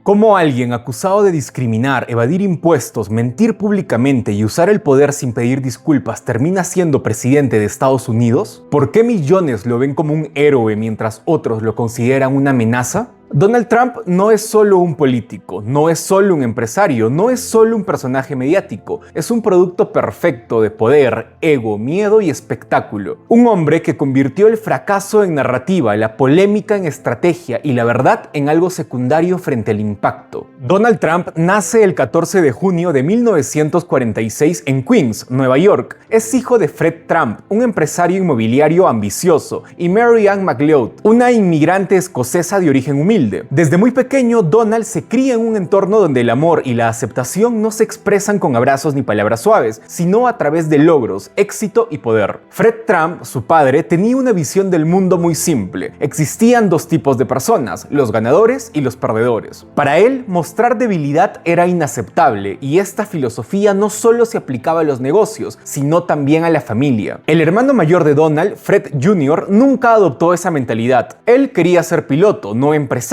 ¿Cómo alguien acusado de discriminar, evadir impuestos, mentir públicamente y usar el poder sin pedir disculpas termina siendo presidente de Estados Unidos? ¿Por qué millones lo ven como un héroe mientras otros lo consideran una amenaza? Donald Trump no es solo un político, no es solo un empresario, no es solo un personaje mediático, es un producto perfecto de poder, ego, miedo y espectáculo. Un hombre que convirtió el fracaso en narrativa, la polémica en estrategia y la verdad en algo secundario frente al impacto. Donald Trump nace el 14 de junio de 1946 en Queens, Nueva York. Es hijo de Fred Trump, un empresario inmobiliario ambicioso, y Mary Ann McLeod, una inmigrante escocesa de origen humilde. Desde muy pequeño, Donald se cría en un entorno donde el amor y la aceptación no se expresan con abrazos ni palabras suaves, sino a través de logros, éxito y poder. Fred Trump, su padre, tenía una visión del mundo muy simple. Existían dos tipos de personas, los ganadores y los perdedores. Para él, mostrar debilidad era inaceptable, y esta filosofía no solo se aplicaba a los negocios, sino también a la familia. El hermano mayor de Donald, Fred Jr., nunca adoptó esa mentalidad. Él quería ser piloto, no empresario.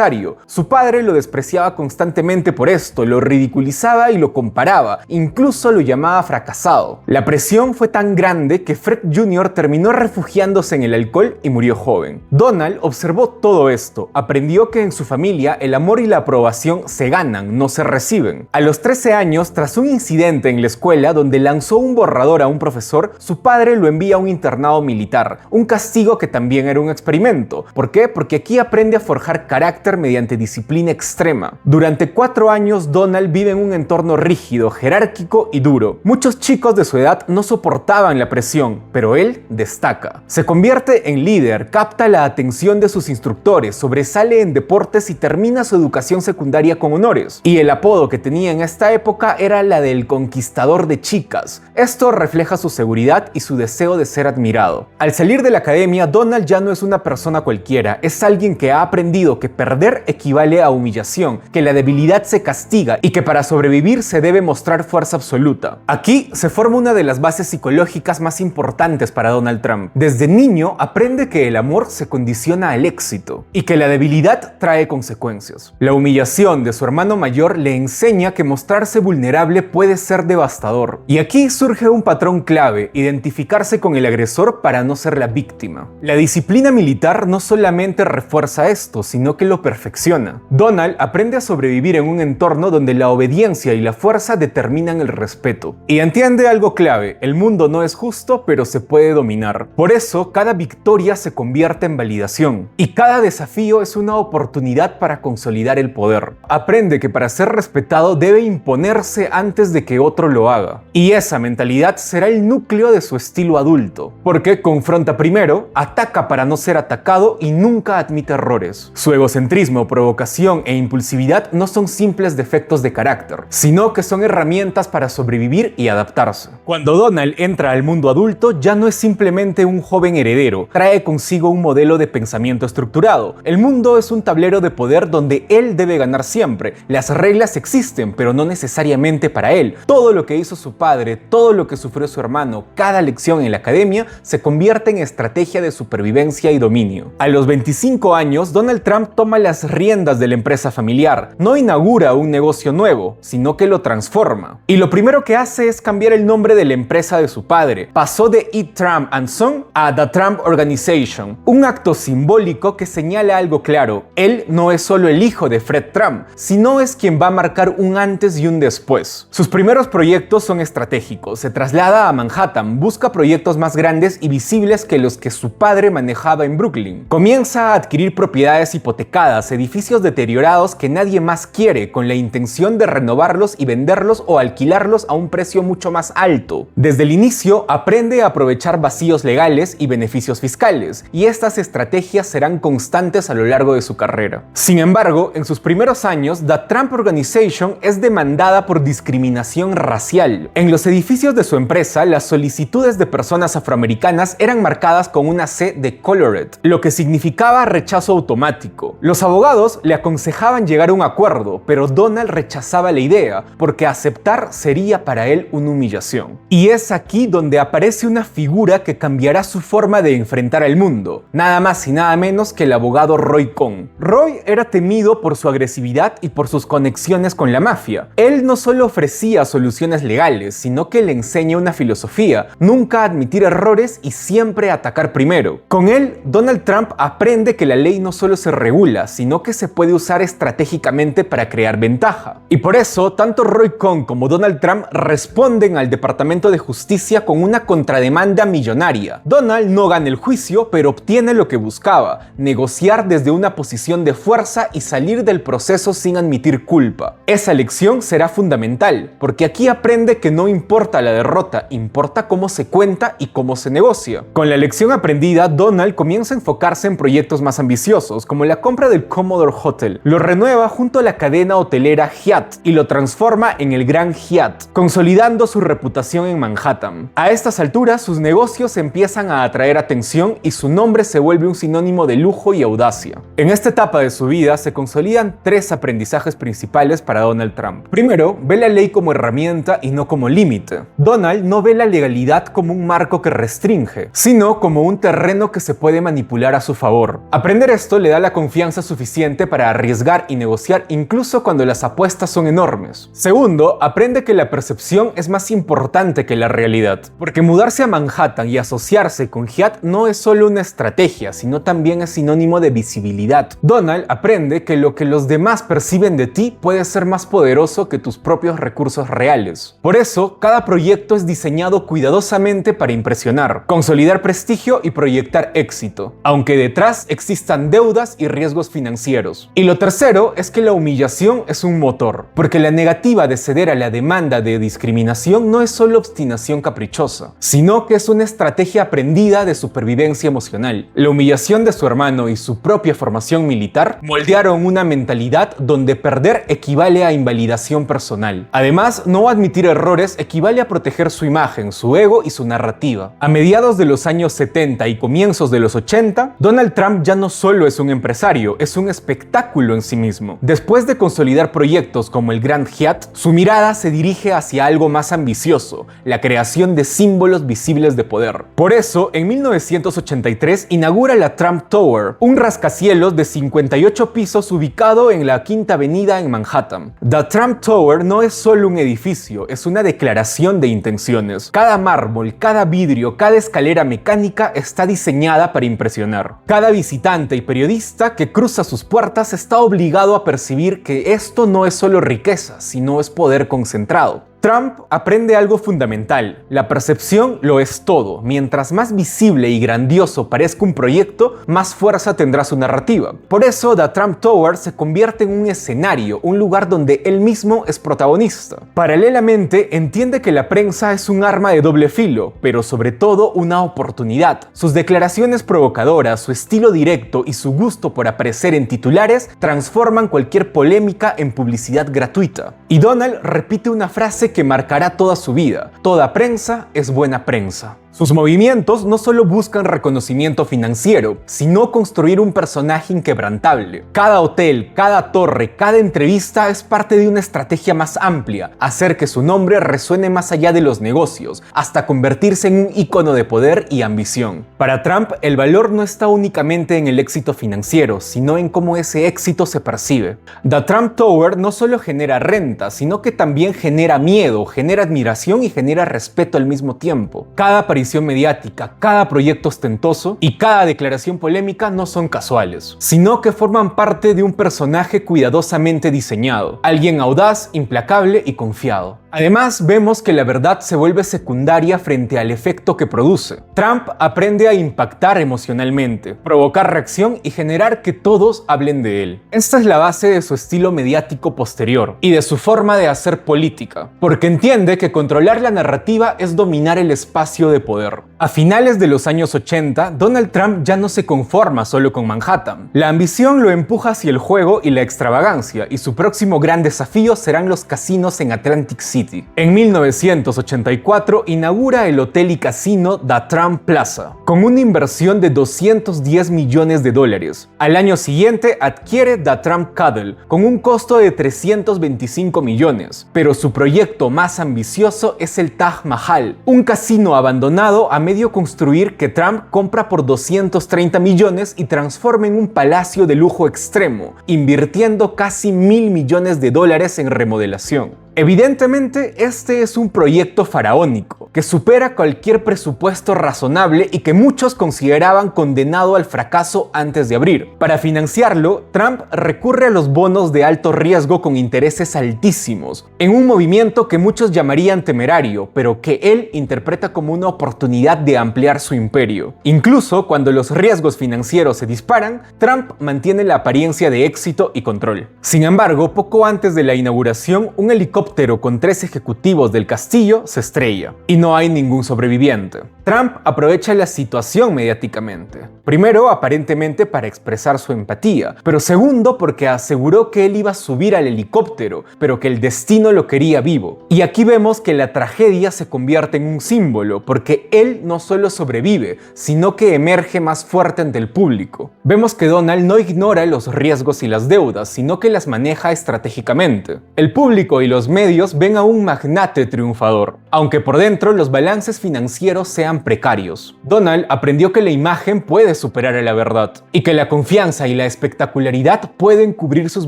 Su padre lo despreciaba constantemente por esto, lo ridiculizaba y lo comparaba, incluso lo llamaba fracasado. La presión fue tan grande que Fred Jr. terminó refugiándose en el alcohol y murió joven. Donald observó todo esto, aprendió que en su familia el amor y la aprobación se ganan, no se reciben. A los 13 años, tras un incidente en la escuela donde lanzó un borrador a un profesor, su padre lo envía a un internado militar, un castigo que también era un experimento. ¿Por qué? Porque aquí aprende a forjar carácter mediante disciplina extrema. Durante 4 años, Donald vive en un entorno rígido, jerárquico y duro. Muchos chicos de su edad no soportaban la presión, pero él destaca. Se convierte en líder, capta la atención de sus instructores, sobresale en deportes y termina su educación secundaria con honores. Y el apodo que tenía en esta época era la del conquistador de chicas. Esto refleja su seguridad y su deseo de ser admirado. Al salir de la academia, Donald ya no es una persona cualquiera, es alguien que ha aprendido que perder equivale a humillación, que la debilidad se castiga y que para sobrevivir se debe mostrar fuerza absoluta. Aquí se forma una de las bases psicológicas más importantes para Donald Trump. Desde niño aprende que el amor se condiciona al éxito y que la debilidad trae consecuencias. La humillación de su hermano mayor le enseña que mostrarse vulnerable puede ser devastador. Y aquí surge un patrón clave: identificarse con el agresor para no ser la víctima. La disciplina militar no solamente refuerza esto, sino que lo perfecciona. Donald aprende a sobrevivir en un entorno donde la obediencia y la fuerza determinan el respeto. Y entiende algo clave: el mundo no es justo, pero se puede dominar. Por eso, cada victoria se convierte en validación. Y cada desafío es una oportunidad para consolidar el poder. Aprende que para ser respetado debe imponerse antes de que otro lo haga. Y esa mentalidad será el núcleo de su estilo adulto. Porque confronta primero, ataca para no ser atacado y nunca admite errores. Su egocentrismo, provocación e impulsividad no son simples defectos de carácter, sino que son herramientas para sobrevivir y adaptarse. Cuando Donald entra al mundo adulto, ya no es simplemente un joven heredero, trae consigo un modelo de pensamiento estructurado. El mundo es un tablero de poder donde él debe ganar siempre. Las reglas existen, pero no necesariamente para él. Todo lo que hizo su padre, todo lo que sufrió su hermano, cada lección en la academia, se convierte en estrategia de supervivencia y dominio. A los 25 años, Donald Trump toma las riendas de la empresa familiar. No inaugura un negocio nuevo, sino que lo transforma. Y lo primero que hace es cambiar el nombre de la empresa de su padre. Pasó de Eat Trump and Son a The Trump Organization, un acto simbólico que señala algo claro: él no es solo el hijo de Fred Trump, sino es quien va a marcar un antes y un después. Sus primeros proyectos son estratégicos. Se traslada a Manhattan, busca proyectos más grandes y visibles que los que su padre manejaba en Brooklyn. Comienza a adquirir propiedades hipotecadas, edificios deteriorados que nadie más quiere, con la intención de renovarlos y venderlos o alquilarlos a un precio mucho más alto. Desde el inicio aprende a aprovechar vacíos legales y beneficios fiscales, y estas estrategias serán constantes a lo largo de su carrera. Sin embargo, en sus primeros años, The Trump Organization es demandada por discriminación racial. En los edificios de su empresa, las solicitudes de personas afroamericanas eran marcadas con una C de Colored, lo que significaba rechazo automático. Los Los abogados le aconsejaban llegar a un acuerdo, pero Donald rechazaba la idea, porque aceptar sería para él una humillación. Y es aquí donde aparece una figura que cambiará su forma de enfrentar al mundo, nada más y nada menos que el abogado Roy Cohn. Roy era temido por su agresividad y por sus conexiones con la mafia. Él no solo ofrecía soluciones legales, sino que le enseña una filosofía: nunca admitir errores y siempre atacar primero. Con él, Donald Trump aprende que la ley no solo se regula, sino que se puede usar estratégicamente para crear ventaja. Y por eso, tanto Roy Cohn como Donald Trump responden al Departamento de Justicia con una contrademanda millonaria. Donald no gana el juicio, pero obtiene lo que buscaba: negociar desde una posición de fuerza y salir del proceso sin admitir culpa. Esa lección será fundamental, porque aquí aprende que no importa la derrota, importa cómo se cuenta y cómo se negocia. Con la lección aprendida, Donald comienza a enfocarse en proyectos más ambiciosos, como la compra del Commodore Hotel. Lo renueva junto a la cadena hotelera Hyatt y lo transforma en el Gran Hyatt, consolidando su reputación en Manhattan. A estas alturas, sus negocios empiezan a atraer atención y su nombre se vuelve un sinónimo de lujo y audacia. En esta etapa de su vida se consolidan tres aprendizajes principales para Donald Trump. Primero, ve la ley como herramienta y no como límite. Donald no ve la legalidad como un marco que restringe, sino como un terreno que se puede manipular a su favor. Aprender esto le da la confianza suficiente para arriesgar y negociar incluso cuando las apuestas son enormes. Segundo, aprende que la percepción es más importante que la realidad, porque mudarse a Manhattan y asociarse con Hyatt no es solo una estrategia, sino también es sinónimo de visibilidad. Donald aprende que lo que los demás perciben de ti puede ser más poderoso que tus propios recursos reales. Por eso, cada proyecto es diseñado cuidadosamente para impresionar, consolidar prestigio y proyectar éxito, aunque detrás existan deudas y riesgos financieros. Y lo tercero es que la humillación es un motor, porque la negativa de ceder a la demanda de discriminación no es solo obstinación caprichosa, sino que es una estrategia aprendida de supervivencia emocional. La humillación de su hermano y su propia formación militar moldearon una mentalidad donde perder equivale a invalidación personal. Además, no admitir errores equivale a proteger su imagen, su ego y su narrativa. A mediados de los años 70 y comienzos de los 80, Donald Trump ya no solo es un empresario, es un espectáculo en sí mismo. Después de consolidar proyectos como el Grand Hyatt, su mirada se dirige hacia algo más ambicioso: la creación de símbolos visibles de poder. Por eso, en 1983 inaugura la Trump Tower, un rascacielos de 58 pisos ubicado en la Quinta Avenida en Manhattan. The Trump Tower no es solo un edificio, es una declaración de intenciones. Cada mármol, cada vidrio, cada escalera mecánica está diseñada para impresionar. Cada visitante y periodista que cruza sus puertas está obligado a percibir que esto no es solo riqueza, sino es poder concentrado. Trump aprende algo fundamental: la percepción lo es todo. Mientras más visible y grandioso parezca un proyecto, más fuerza tendrá su narrativa. Por eso, The Trump Tower se convierte en un escenario, un lugar donde él mismo es protagonista. Paralelamente, entiende que la prensa es un arma de doble filo, pero sobre todo una oportunidad. Sus declaraciones provocadoras, su estilo directo y su gusto por aparecer en titulares transforman cualquier polémica en publicidad gratuita. Y Donald repite una frase que marcará toda su vida: toda prensa es buena prensa. Sus movimientos no solo buscan reconocimiento financiero, sino construir un personaje inquebrantable. Cada hotel, cada torre, cada entrevista es parte de una estrategia más amplia: hacer que su nombre resuene más allá de los negocios, hasta convertirse en un ícono de poder y ambición. Para Trump, el valor no está únicamente en el éxito financiero, sino en cómo ese éxito se percibe. The Trump Tower no solo genera renta, sino que también genera miedo, genera admiración y genera respeto al mismo tiempo. Cada aparición mediática, cada proyecto ostentoso y cada declaración polémica no son casuales, sino que forman parte de un personaje cuidadosamente diseñado, alguien audaz, implacable y confiado. Además, vemos que la verdad se vuelve secundaria frente al efecto que produce. Trump aprende a impactar emocionalmente, provocar reacción y generar que todos hablen de él. Esta es la base de su estilo mediático posterior y de su forma de hacer política, porque entiende que controlar la narrativa es dominar el espacio de poder. A finales de los años 80, Donald Trump ya no se conforma solo con Manhattan. La ambición lo empuja hacia el juego y la extravagancia, y su próximo gran desafío serán los casinos en Atlantic City. En 1984 inaugura el hotel y casino The Trump Plaza, con una inversión de $210 millones. Al año siguiente adquiere The Trump Caddle, con un costo de $325 millones, pero su proyecto más ambicioso es el Taj Mahal, un casino abandonado a medio construir que Trump compra por $230 millones y transforma en un palacio de lujo extremo, invirtiendo casi $1.000 millones en remodelación. Evidentemente, este es un proyecto faraónico, que supera cualquier presupuesto razonable y que muchos consideraban condenado al fracaso antes de abrir. Para financiarlo, Trump recurre a los bonos de alto riesgo con intereses altísimos, en un movimiento que muchos llamarían temerario, pero que él interpreta como una oportunidad de ampliar su imperio. Incluso cuando los riesgos financieros se disparan, Trump mantiene la apariencia de éxito y control. Sin embargo, poco antes de la inauguración, un helicóptero con 3 ejecutivos del castillo se estrella y no hay ningún sobreviviente. Trump aprovecha la situación mediáticamente. Primero, aparentemente para expresar su empatía, pero segundo, porque aseguró que él iba a subir al helicóptero, pero que el destino lo quería vivo. Y aquí vemos que la tragedia se convierte en un símbolo, porque él no solo sobrevive, sino que emerge más fuerte ante el público. Vemos que Donald no ignora los riesgos y las deudas, sino que las maneja estratégicamente. El público y los medios ven a un magnate triunfador, aunque por dentro los balances financieros sean precarios. Donald aprendió que la imagen puede superar a la verdad, y que la confianza y la espectacularidad pueden cubrir sus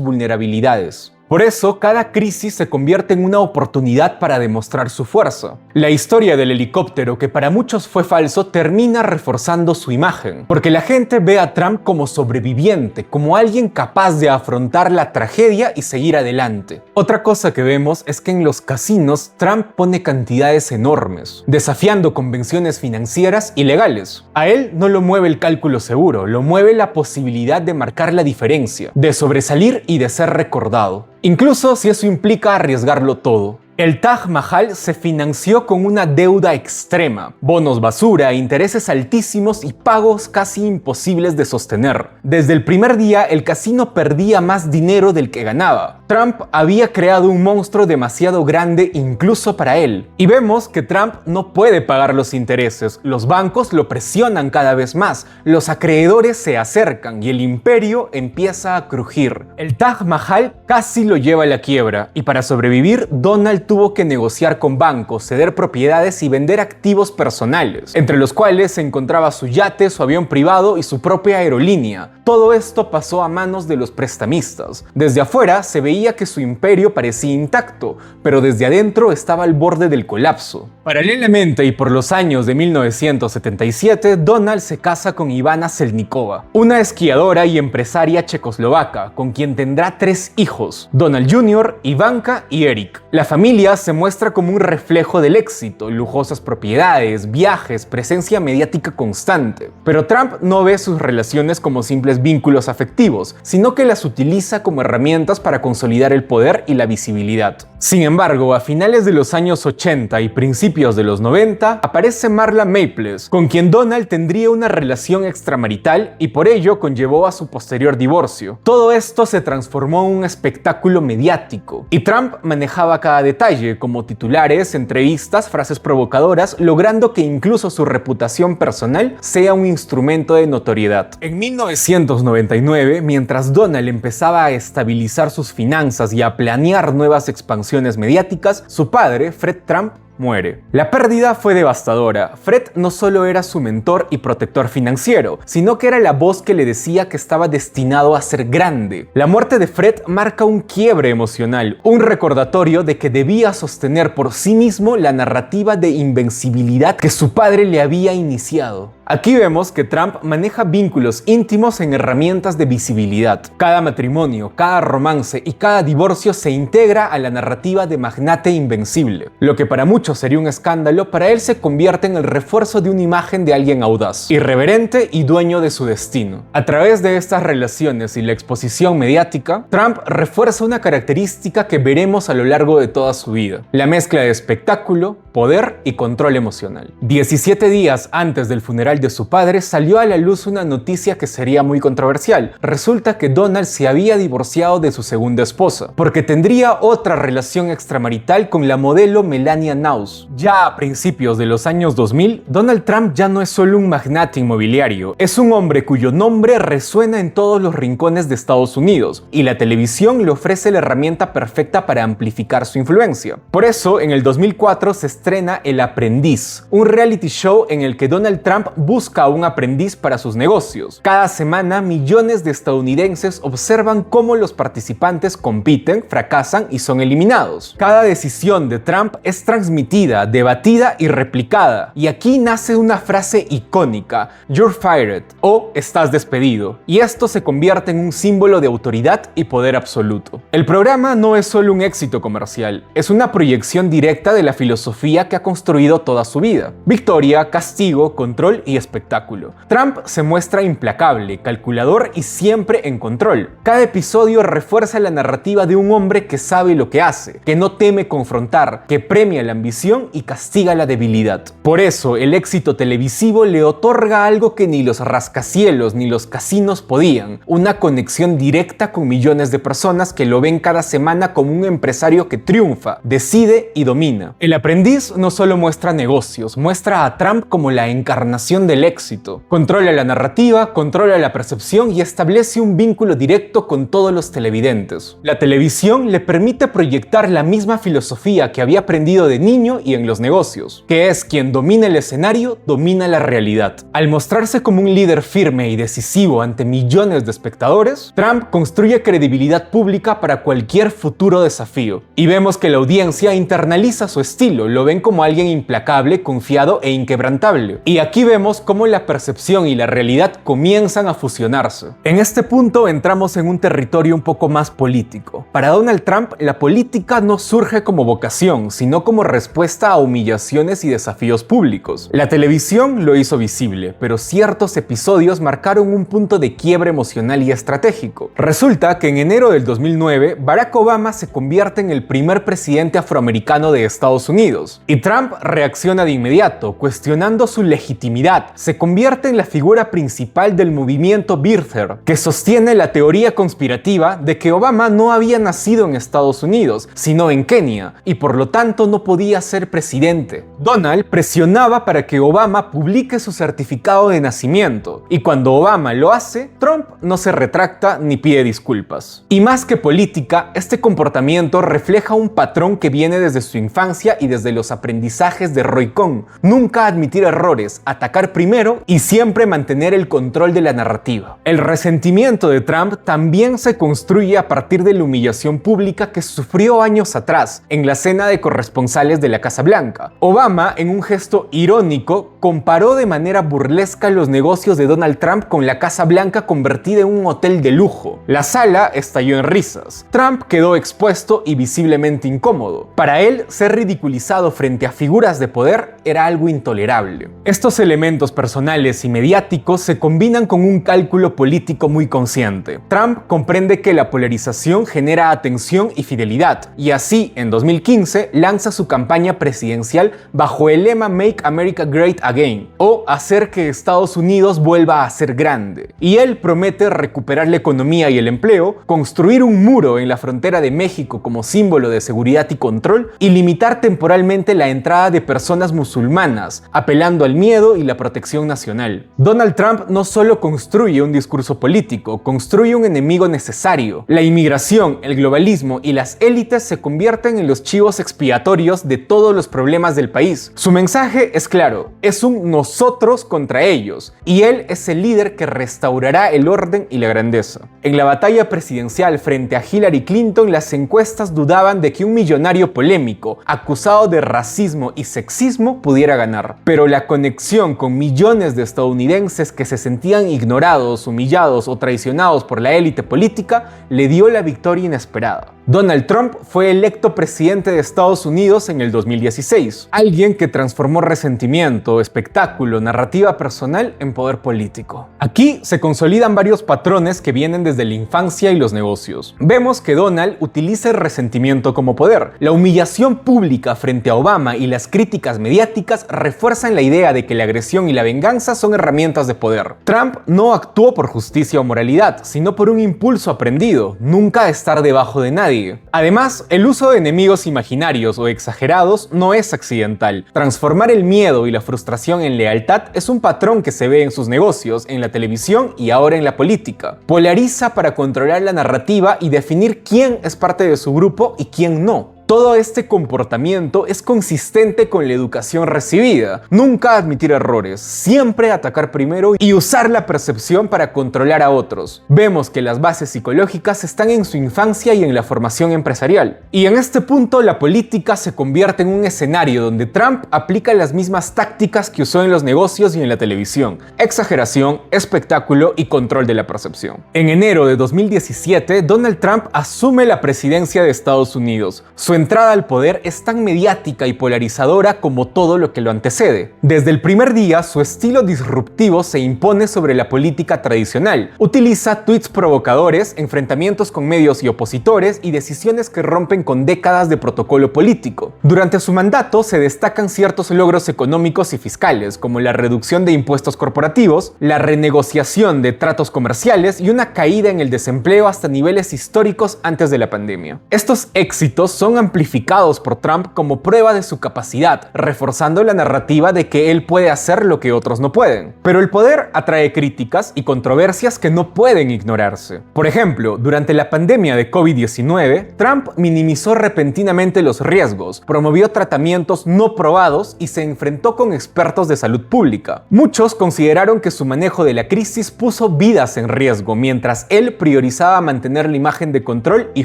vulnerabilidades. Por eso, cada crisis se convierte en una oportunidad para demostrar su fuerza. La historia del helicóptero, que para muchos fue falso, termina reforzando su imagen, porque la gente ve a Trump como sobreviviente, como alguien capaz de afrontar la tragedia y seguir adelante. Otra cosa que vemos es que en los casinos Trump pone cantidades enormes, desafiando convenciones financieras y legales. A él no lo mueve el cálculo seguro, lo mueve la posibilidad de marcar la diferencia, de sobresalir y de ser recordado. Incluso si eso implica arriesgarlo todo. El Taj Mahal se financió con una deuda extrema, bonos basura, intereses altísimos y pagos casi imposibles de sostener. Desde el primer día, el casino perdía más dinero del que ganaba. Trump había creado un monstruo demasiado grande incluso para él. Y vemos que Trump no puede pagar los intereses, los bancos lo presionan cada vez más, los acreedores se acercan y el imperio empieza a crujir. El Taj Mahal casi lo lleva a la quiebra, y para sobrevivir, Donald tuvo que negociar con bancos, ceder propiedades y vender activos personales, entre los cuales se encontraba su yate, su avión privado y su propia aerolínea. Todo esto pasó a manos de los prestamistas. Desde afuera se veía que su imperio parecía intacto, pero desde adentro estaba al borde del colapso. Paralelamente y por los años de 1977, Donald se casa con Ivana Selnikova, una esquiadora y empresaria checoslovaca, con quien tendrá 3 hijos, Donald Jr., Ivanka y Eric. La familia se muestra como un reflejo del éxito, lujosas propiedades, viajes, presencia mediática constante. Pero Trump no ve sus relaciones como simples vínculos afectivos, sino que las utiliza como herramientas para consolidar el poder y la visibilidad. Sin embargo, a finales de los años 80 y principios de los 90, aparece Marla Maples, con quien Donald tendría una relación extramarital y por ello conllevó a su posterior divorcio. Todo esto se transformó en un espectáculo mediático, y Trump manejaba cada detalle, como titulares, entrevistas, frases provocadoras, logrando que incluso su reputación personal sea un instrumento de notoriedad. En 1999, mientras Donald empezaba a estabilizar sus finanzas y a planear nuevas expansiones mediáticas, su padre, Fred Trump, muere. La pérdida fue devastadora. Fred no solo era su mentor y protector financiero, sino que era la voz que le decía que estaba destinado a ser grande. La muerte de Fred marca un quiebre emocional, un recordatorio de que debía sostener por sí mismo la narrativa de invencibilidad que su padre le había iniciado. Aquí vemos que Trump maneja vínculos íntimos en herramientas de visibilidad. Cada matrimonio, cada romance y cada divorcio se integra a la narrativa de magnate invencible. Lo que para muchos sería un escándalo, para él se convierte en el refuerzo de una imagen de alguien audaz, irreverente y dueño de su destino. A través de estas relaciones y la exposición mediática, Trump refuerza una característica que veremos a lo largo de toda su vida: la mezcla de espectáculo, poder y control emocional. 17 días antes del funeral de su padre salió a la luz una noticia que sería muy controversial. Resulta que Donald se había divorciado de su segunda esposa, porque tendría otra relación extramarital con la modelo Melania Knauss. Ya a principios de los años 2000, Donald Trump ya no es solo un magnate inmobiliario, es un hombre cuyo nombre resuena en todos los rincones de Estados Unidos, y la televisión le ofrece la herramienta perfecta para amplificar su influencia. Por eso, en el 2004 se estrena El Aprendiz, un reality show en el que Donald Trump busca a un aprendiz para sus negocios. Cada semana, millones de estadounidenses observan cómo los participantes compiten, fracasan y son eliminados. Cada decisión de Trump es transmitida, debatida y replicada. Y aquí nace una frase icónica: "You're fired" o "estás despedido". Y esto se convierte en un símbolo de autoridad y poder absoluto. El programa no es solo un éxito comercial, es una proyección directa de la filosofía que ha construido toda su vida: victoria, castigo, control y espectáculo. Trump se muestra implacable, calculador y siempre en control. Cada episodio refuerza la narrativa de un hombre que sabe lo que hace, que no teme confrontar, que premia la ambición y castiga la debilidad. Por eso, el éxito televisivo le otorga algo que ni los rascacielos ni los casinos podían: una conexión directa con millones de personas que lo ven cada semana como un empresario que triunfa, decide y domina. El Aprendiz no solo muestra negocios, muestra a Trump como la encarnación del éxito. Controla la narrativa, controla la percepción y establece un vínculo directo con todos los televidentes. La televisión le permite proyectar la misma filosofía que había aprendido de niño y en los negocios, que es: quien domina el escenario, domina la realidad. Al mostrarse como un líder firme y decisivo ante millones de espectadores, Trump construye credibilidad pública para cualquier futuro desafío. Y vemos que la audiencia internaliza su estilo, lo ven como alguien implacable, confiado e inquebrantable. Y aquí vemos cómo la percepción y la realidad comienzan a fusionarse. En este punto entramos en un territorio un poco más político. Para Donald Trump, la política no surge como vocación, sino como respuesta a humillaciones y desafíos públicos. La televisión lo hizo visible, pero ciertos episodios marcaron un punto de quiebre emocional y estratégico. Resulta que en enero del 2009, Barack Obama se convierte en el primer presidente afroamericano de Estados Unidos, y Trump reacciona de inmediato, cuestionando su legitimidad. Se convierte en la figura principal del movimiento Birther, que sostiene la teoría conspirativa de que Obama no había nacido en Estados Unidos, sino en Kenia, y por lo tanto no podía ser presidente. Donald presionaba para que Obama publique su certificado de nacimiento, y cuando Obama lo hace, Trump no se retracta ni pide disculpas. Y más que política, este comportamiento refleja un patrón que viene desde su infancia y desde los aprendizajes de Roy Cohn: nunca admitir errores, atacar primero y siempre mantener el control de la narrativa. El resentimiento de Trump también se construye a partir de la humillación pública que sufrió años atrás en la cena de corresponsales de la Casa Blanca. Obama, en un gesto irónico, comparó de manera burlesca los negocios de Donald Trump con la Casa Blanca convertida en un hotel de lujo. La sala estalló en risas. Trump quedó expuesto y visiblemente incómodo. Para él, ser ridiculizado frente a figuras de poder era algo intolerable. Estos elementos personales y mediáticos se combinan con un cálculo político muy consciente. Trump comprende que la polarización genera atención y fidelidad, y así, en 2015, lanza su campaña presidencial bajo el lema Make America Great Again, o hacer que Estados Unidos vuelva a ser grande. Y él promete recuperar la economía y el empleo, construir un muro en la frontera de México como símbolo de seguridad y control, y limitar temporalmente la entrada de personas musulmanas, apelando al miedo y la protección nacional. Donald Trump no solo construye un discurso político, construye un enemigo necesario. La inmigración, el globalismo y las élites se convierten en los chivos expiatorios de todos los problemas del país. Su mensaje es claro: es un nosotros contra ellos, y él es el líder que restaurará el orden y la grandeza. En la batalla presidencial frente a Hillary Clinton, las encuestas dudaban de que un millonario polémico, acusado de racismo y sexismo, pudiera ganar. Pero la conexión con millones de estadounidenses que se sentían ignorados, humillados o traicionados por la élite política, le dio la victoria inesperada. Donald Trump fue electo presidente de Estados Unidos en el 2016, alguien que transformó resentimiento, espectáculo, narrativa personal en poder político. Aquí se consolidan varios patrones que vienen desde la infancia y los negocios. Vemos que Donald utiliza el resentimiento como poder. La humillación pública frente a Obama y las críticas mediáticas refuerzan la idea de que la agresión y la venganza son herramientas de poder. Trump no actuó por justicia o moralidad, sino por un impulso aprendido, nunca estar debajo de nadie. Además, el uso de enemigos imaginarios o exagerados no es accidental. Transformar el miedo y la frustración en lealtad es un patrón que se ve en sus negocios, en la televisión y ahora en la política. Polariza para controlar la narrativa y definir quién es parte de su grupo y quién no. Todo este comportamiento es consistente con la educación recibida. Nunca admitir errores, siempre atacar primero y usar la percepción para controlar a otros. Vemos que las bases psicológicas están en su infancia y en la formación empresarial. Y en este punto la política se convierte en un escenario donde Trump aplica las mismas tácticas que usó en los negocios y en la televisión: exageración, espectáculo y control de la percepción. En enero de 2017, Donald Trump asume la presidencia de Estados Unidos. Su entrada al poder es tan mediática y polarizadora como todo lo que lo antecede. Desde el primer día, su estilo disruptivo se impone sobre la política tradicional. Utiliza tweets provocadores, enfrentamientos con medios y opositores y decisiones que rompen con décadas de protocolo político. Durante su mandato se destacan ciertos logros económicos y fiscales, como la reducción de impuestos corporativos, la renegociación de tratos comerciales y una caída en el desempleo hasta niveles históricos antes de la pandemia. Estos éxitos son amplificados por Trump como prueba de su capacidad, reforzando la narrativa de que él puede hacer lo que otros no pueden. Pero el poder atrae críticas y controversias que no pueden ignorarse. Por ejemplo, durante la pandemia de COVID-19, Trump minimizó repentinamente los riesgos, promovió tratamientos no probados y se enfrentó con expertos de salud pública. Muchos consideraron que su manejo de la crisis puso vidas en riesgo, mientras él priorizaba mantener la imagen de control y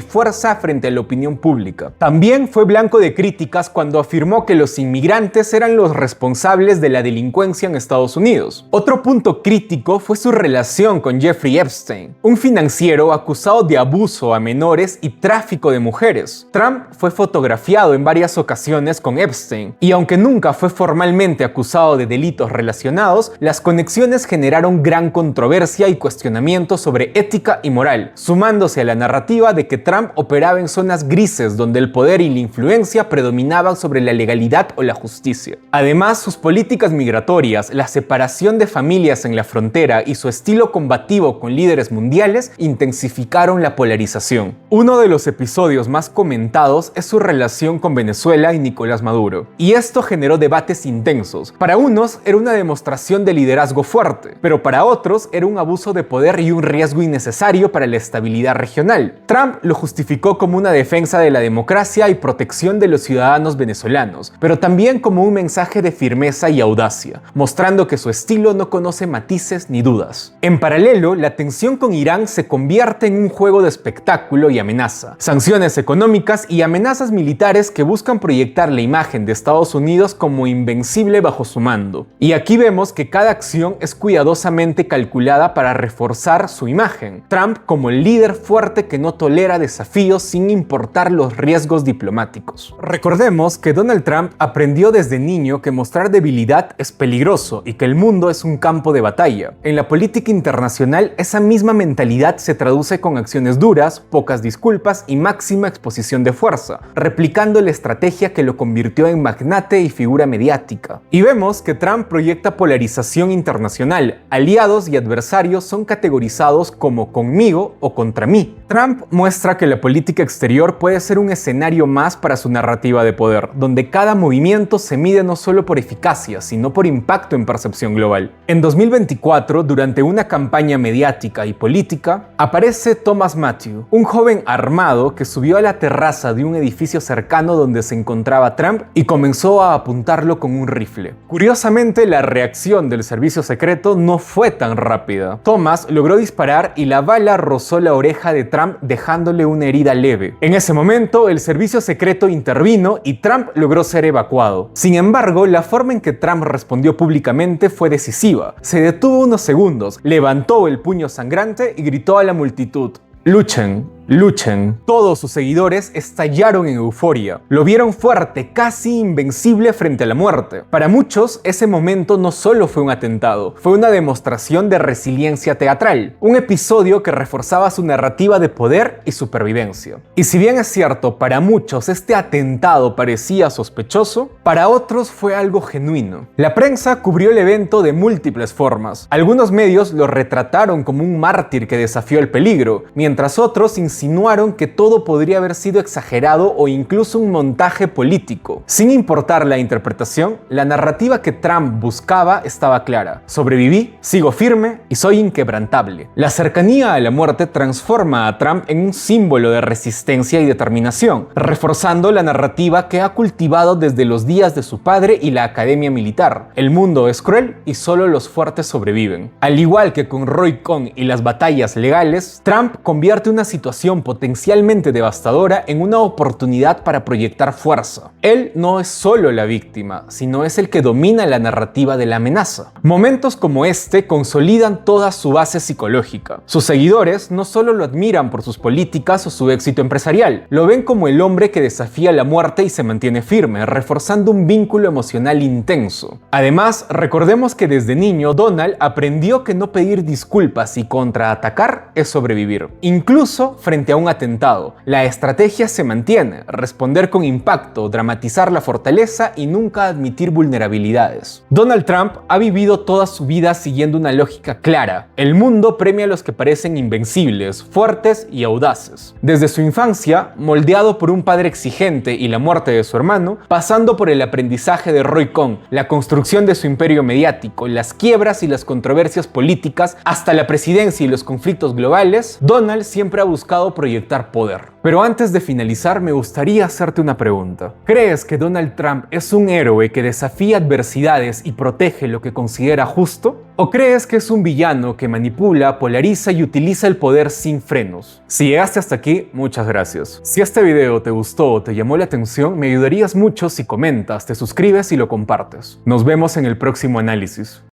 fuerza frente a la opinión pública. También fue blanco de críticas cuando afirmó que los inmigrantes eran los responsables de la delincuencia en Estados Unidos. Otro punto crítico fue su relación con Jeffrey Epstein, un financiero acusado de abuso a menores y tráfico de mujeres. Trump fue fotografiado en varias ocasiones con Epstein, y aunque nunca fue formalmente acusado de delitos relacionados, las conexiones generaron gran controversia y cuestionamiento sobre ética y moral, sumándose a la narrativa de que Trump operaba en zonas grises donde el poder y la influencia predominaban sobre la legalidad o la justicia. Además, sus políticas migratorias, la separación de familias en la frontera y su estilo combativo con líderes mundiales intensificaron la polarización. Uno de los episodios más comentados es su relación con Venezuela y Nicolás Maduro, y esto generó debates intensos. Para unos era una demostración de liderazgo fuerte, pero para otros era un abuso de poder y un riesgo innecesario para la estabilidad regional. Trump lo justificó como una defensa de la democracia y protección de los ciudadanos venezolanos, pero también como un mensaje de firmeza y audacia, mostrando que su estilo no conoce matices ni dudas. En paralelo, la tensión con Irán se convierte en un juego de espectáculo y amenaza. Sanciones económicas y amenazas militares que buscan proyectar la imagen de Estados Unidos como invencible bajo su mando. Y aquí vemos que cada acción es cuidadosamente calculada para reforzar su imagen. Trump como el líder fuerte que no tolera desafíos sin importar los riesgos diplomáticos. Recordemos que Donald Trump aprendió desde niño que mostrar debilidad es peligroso y que el mundo es un campo de batalla. En la política internacional, esa misma mentalidad se traduce con acciones duras, pocas disculpas y máxima exposición de fuerza, replicando la estrategia que lo convirtió en magnate y figura mediática. Y vemos que Trump proyecta polarización internacional. Aliados y adversarios son categorizados como conmigo o contra mí. Trump muestra que la política exterior puede ser un escenario más para su narrativa de poder, donde cada movimiento se mide no solo por eficacia, sino por impacto en percepción global. En 2024, durante una campaña mediática y política, aparece Thomas Matthew, un joven armado que subió a la terraza de un edificio cercano donde se encontraba Trump y comenzó a apuntarlo con un rifle. Curiosamente, la reacción del servicio secreto no fue tan rápida. Thomas logró disparar y la bala rozó la oreja de Trump dejándole una herida leve. En ese momento, el servicio servicio secreto intervino y Trump logró ser evacuado. Sin embargo, la forma en que Trump respondió públicamente fue decisiva. Se detuvo unos segundos, levantó el puño sangrante y gritó a la multitud: "Luchen, luchen". Todos sus seguidores estallaron en euforia. Lo vieron fuerte, casi invencible frente a la muerte. Para muchos, ese momento no solo fue un atentado, fue una demostración de resiliencia teatral, un episodio que reforzaba su narrativa de poder y supervivencia. Y si bien es cierto, para muchos este atentado parecía sospechoso, para otros fue algo genuino. La prensa cubrió el evento de múltiples formas. Algunos medios lo retrataron como un mártir que desafió el peligro, mientras otros insinuaron que todo podría haber sido exagerado o incluso un montaje político. Sin importar la interpretación, la narrativa que Trump buscaba estaba clara: sobreviví, sigo firme y soy inquebrantable. La cercanía a la muerte transforma a Trump en un símbolo de resistencia y determinación, reforzando la narrativa que ha cultivado desde los días de su padre y la academia militar. El mundo es cruel y solo los fuertes sobreviven. Al igual que con Roy Cohn y las batallas legales, Trump convierte una situación potencialmente devastadora en una oportunidad para proyectar fuerza. Él no es solo la víctima, sino es el que domina la narrativa de la amenaza. Momentos como este consolidan toda su base psicológica. Sus seguidores no solo lo admiran por sus políticas o su éxito empresarial, lo ven como el hombre que desafía la muerte y se mantiene firme, reforzando un vínculo emocional intenso. Además, recordemos que desde niño Donald aprendió que no pedir disculpas y contraatacar es sobrevivir. Incluso frente a un atentado, la estrategia se mantiene: responder con impacto, dramatizar la fortaleza y nunca admitir vulnerabilidades. Donald Trump ha vivido toda su vida siguiendo una lógica clara: el mundo premia a los que parecen invencibles, fuertes y audaces. Desde su infancia, moldeado por un padre exigente y la muerte de su hermano, pasando por el aprendizaje de Roy Cohn, la construcción de su imperio mediático, las quiebras y las controversias políticas, hasta la presidencia y los conflictos globales, Donald siempre ha buscado proyectar poder. Pero antes de finalizar, me gustaría hacerte una pregunta. ¿Crees que Donald Trump es un héroe que desafía adversidades y protege lo que considera justo? ¿O crees que es un villano que manipula, polariza y utiliza el poder sin frenos? Si llegaste hasta aquí, muchas gracias. Si este video te gustó o te llamó la atención, me ayudarías mucho si comentas, te suscribes y lo compartes. Nos vemos en el próximo análisis.